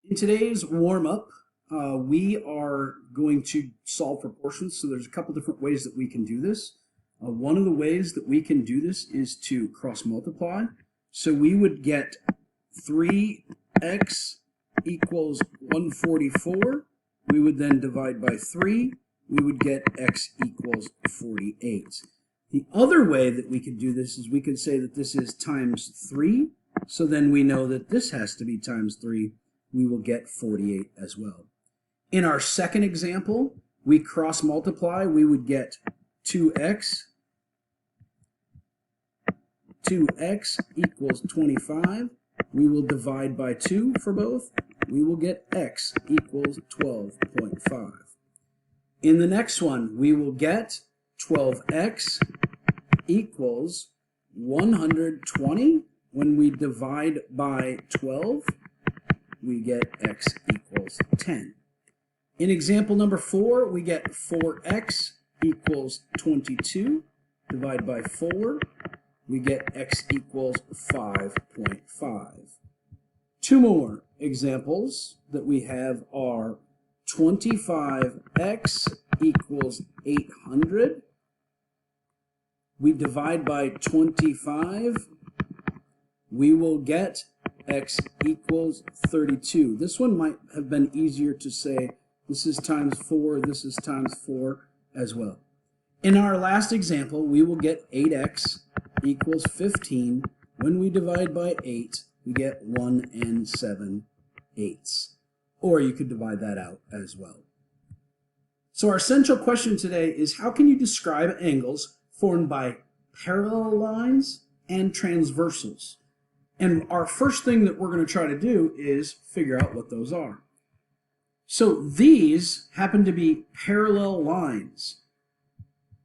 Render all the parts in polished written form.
In today's warm-up, we are going to solve proportions. So there's a couple different ways that we can do this. One of the ways that we can do this is to cross multiply. So we would get 3x equals 144. We would then divide by 3. We would get x equals 48. The other way that we could do this is we could say that this is times 3. So then we know that this has to be times 3. We will get 48 as well. In our second example, we cross multiply. We would get 2x equals 25. We will divide by 2 for both. We will get x equals 12.5. In the next one, we will get 12x equals 120. When we divide by 12, we get x equals 10. In example number 4, we get 4x equals 22. Divide by 4, we get x equals 5.5. Two more examples that we have are 25x equals 800. We divide by 25, we will get x equals 32. This one might have been easier to say. This is times 4, this is times 4 as well. In our last example, we will get 8x equals 15. When we divide by 8, we get 1 7/8. Or you could divide that out as well. So our central question today is, how can you describe angles formed by parallel lines and transversals? And our first thing that we're going to try to do is figure out what those are. So these happen to be parallel lines.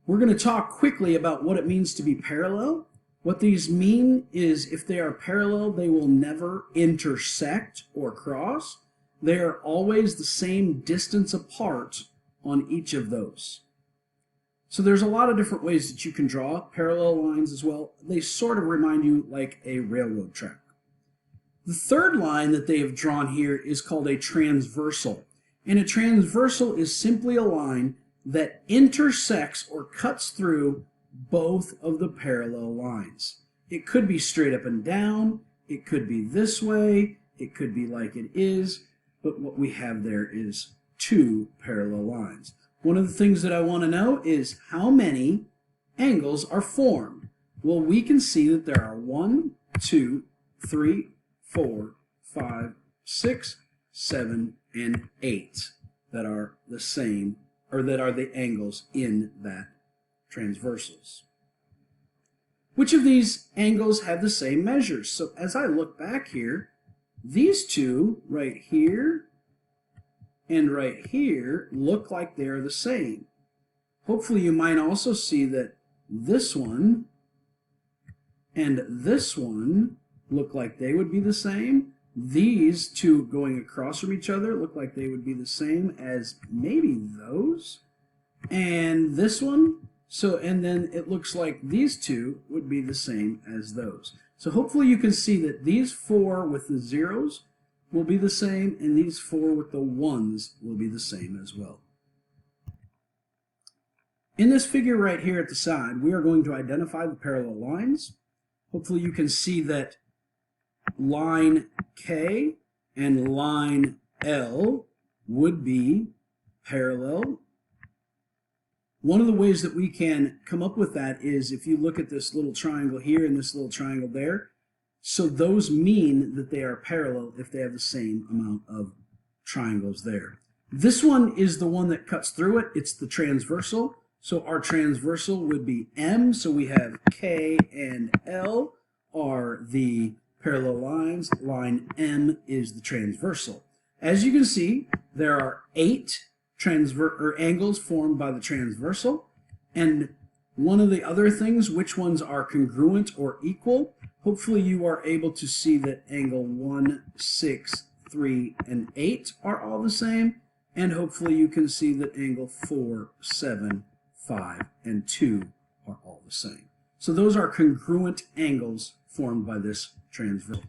We're going to talk quickly about what it means to be parallel. What these mean is if they are parallel, they will never intersect or cross. They are always the same distance apart on each of those. So there's a lot of different ways that you can draw parallel lines as well. They sort of remind you like a railroad track. The third line that they have drawn here is called a transversal. And a transversal is simply a line that intersects or cuts through both of the parallel lines. It could be straight up and down, it could be this way, it could be like it is, but what we have there is two parallel lines. One of the things that I want to know is how many angles are formed. Well, we can see that there are 1, 2, 3, 4, 5, 6, 7, and 8 that are the same, or that are the angles in that transversals. Which of these angles have the same measures? So as I look back here, these two right here and right here look like they're the same. Hopefully you might also see that this one and this one look like they would be the same. These two going across from each other look like they would be the same as maybe those. And this one, and then it looks like these two would be the same as those. So hopefully you can see that these 4 with the zeros will be the same, and these 4 with the 1s will be the same as well. In this figure right here at the side, we are going to identify the parallel lines. Hopefully you can see that line K and line L would be parallel. One of the ways that we can come up with that is if you look at this little triangle here and this little triangle there. So those mean that they are parallel if they have the same amount of triangles there. This one is the one that cuts through it. It's the transversal. So our transversal would be M. So we have K and L are the parallel lines. Line M is the transversal. As you can see, there are 8 angles formed by the transversal. And one of the other things, which ones are congruent or equal, hopefully you are able to see that angle 1, 6, 3, and 8 are all the same. And hopefully you can see that angle 4, 7, 5, and 2 are all the same. So those are congruent angles formed by this transversal.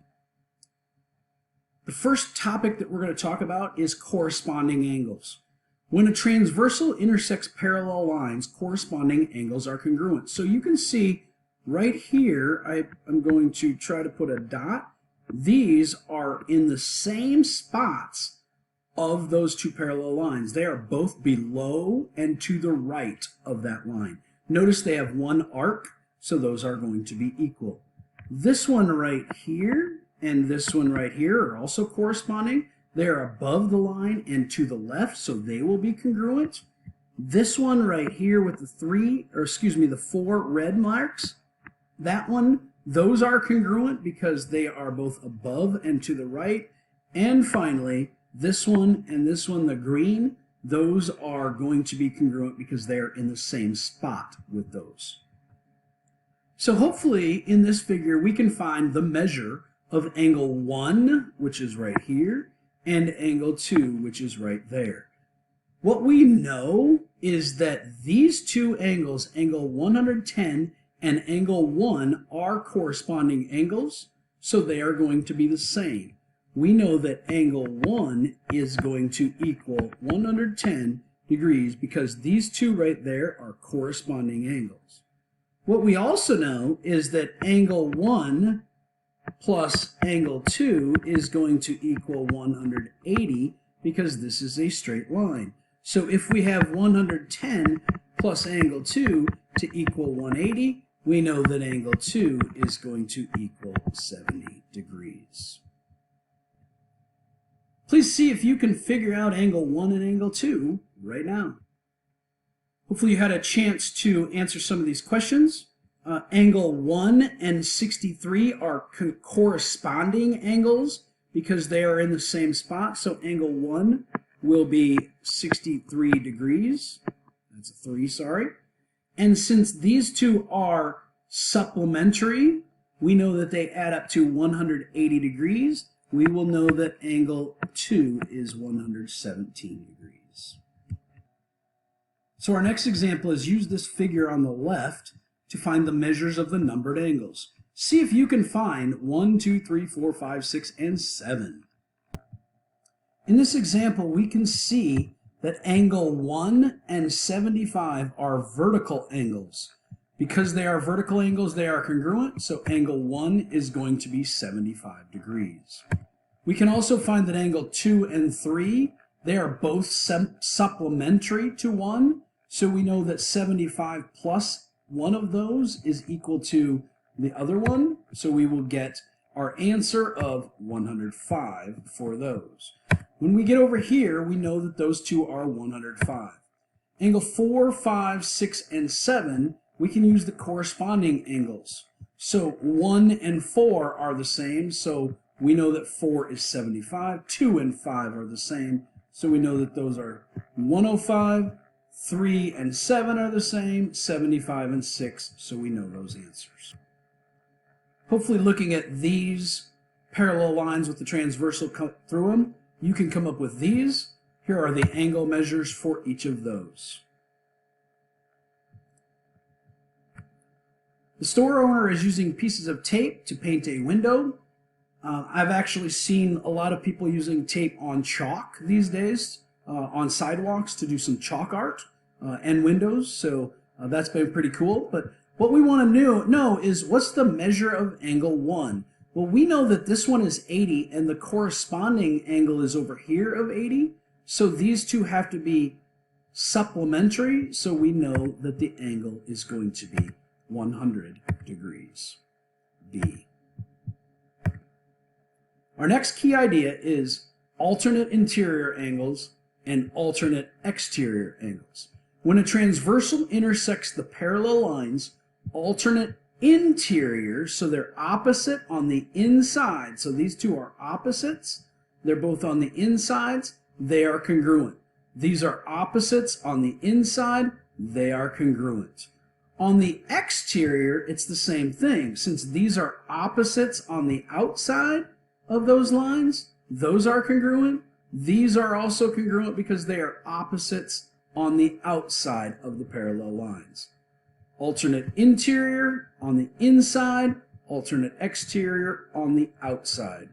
The first topic that we're going to talk about is corresponding angles. When a transversal intersects parallel lines, corresponding angles are congruent. So you can see right here, I'm going to try to put a dot. These are in the same spots of those two parallel lines. They are both below and to the right of that line. Notice they have one arc, so those are going to be equal. This one right here and this one right here are also corresponding. They are above the line and to the left, so they will be congruent. This one right here with the four red marks, that one, those are congruent because they are both above and to the right. And finally, this one and this one, the green, those are going to be congruent because they are in the same spot with those. So hopefully in this figure we can find the measure of angle 1, which is right here, and angle 2, which is right there. What we know is that these two angles, angle 110 and angle 1, are corresponding angles, so they are going to be the same. We know that angle 1 is going to equal 110 degrees because these two right there are corresponding angles. What we also know is that angle 1 plus angle 2 is going to equal 180 because this is a straight line. So if we have 110 plus angle 2 to equal 180, we know that angle 2 is going to equal 70 degrees. Please see if you can figure out angle 1 and angle 2 right now. Hopefully you had a chance to answer some of these questions. Angle 1 and 63 are corresponding angles because they are in the same spot. So angle 1 will be 63 degrees. That's a 3, sorry. And since these two are supplementary, we know that they add up to 180 degrees. We will know that angle 2 is 117 degrees. So our next example is use this figure on the left to find the measures of the numbered angles. See if you can find 1, 2, 3, 4, 5, 6, and 7. In this example, we can see that angle 1 and 75 are vertical angles. Because they are vertical angles, they are congruent, so angle 1 is going to be 75 degrees. We can also find that angle 2 and 3, they are both supplementary to 1, so we know that 75 plus one of those is equal to the other one, so we will get our answer of 105 for those. When we get over here, we know that those two are 105. Angle 4, 5, 6, and 7, we can use the corresponding angles. So 1 and 4 are the same, so we know that 4 is 75. 2 and 5 are the same, so we know that those are 105. 3 and 7 are the same, 75 and 6, so we know those answers. Hopefully looking at these parallel lines with the transversal cut through them, you can come up with these. Here are the angle measures for each of those. The store owner is using pieces of tape to paint a window. I've actually seen a lot of people using tape on chalk these days, on sidewalks to do some chalk art and windows, so that's been pretty cool. But what we want to know is what's the measure of angle 1? Well, we know that this one is 80 and the corresponding angle is over here of 80, so these two have to be supplementary, so we know that the angle is going to be 100 degrees, B. Our next key idea is alternate interior angles and alternate exterior angles. When a transversal intersects the parallel lines, alternate interior, so they're opposite on the inside, so these two are opposites, they're both on the insides, they are congruent. These are opposites on the inside, they are congruent. On the exterior, it's the same thing. Since these are opposites on the outside of those lines, those are congruent. These are also congruent because they are opposites on the outside of the parallel lines. Alternate interior on the inside, alternate exterior on the outside.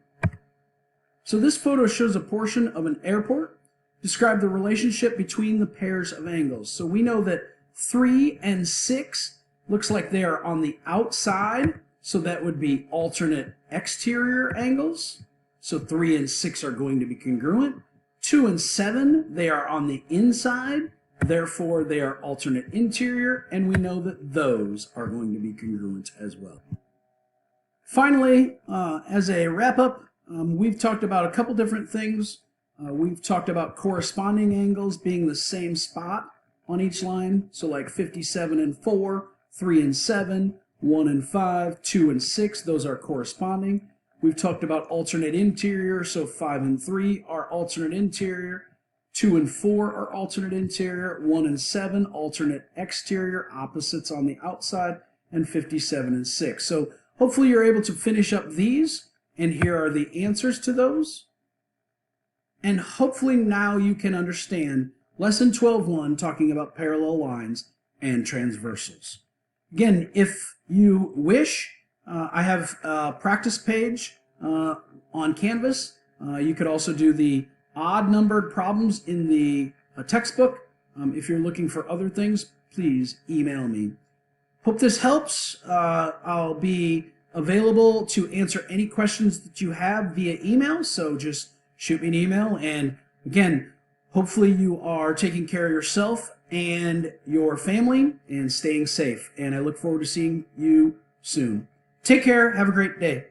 So this photo shows a portion of an airport. Describe the relationship between the pairs of angles. So we know that 3 and 6 looks like they are on the outside, so that would be alternate exterior angles. So 3 and 6 are going to be congruent. 2 and 7, they are on the inside, therefore they are alternate interior, and we know that those are going to be congruent as well. Finally, as a wrap-up, we've talked about a couple different things. We've talked about corresponding angles being the same spot on each line, so like 57 and 4, 3 and 7, 1 and 5, 2 and 6, those are corresponding. We've talked about alternate interior, so 5 and 3 are alternate interior, 2 and 4 are alternate interior, 1 and 7 alternate exterior, opposites on the outside, and 57 and 6. So hopefully you're able to finish up these, and here are the answers to those. And hopefully now you can understand Lesson 12.1 talking about parallel lines and transversals. Again, if you wish, I have a practice page on Canvas. You could also do the odd numbered problems in the textbook. If you're looking for other things, please email me. Hope this helps. I'll be available to answer any questions that you have via email, so just shoot me an email. And again, hopefully you are taking care of yourself and your family and staying safe. And I look forward to seeing you soon. Take care. Have a great day.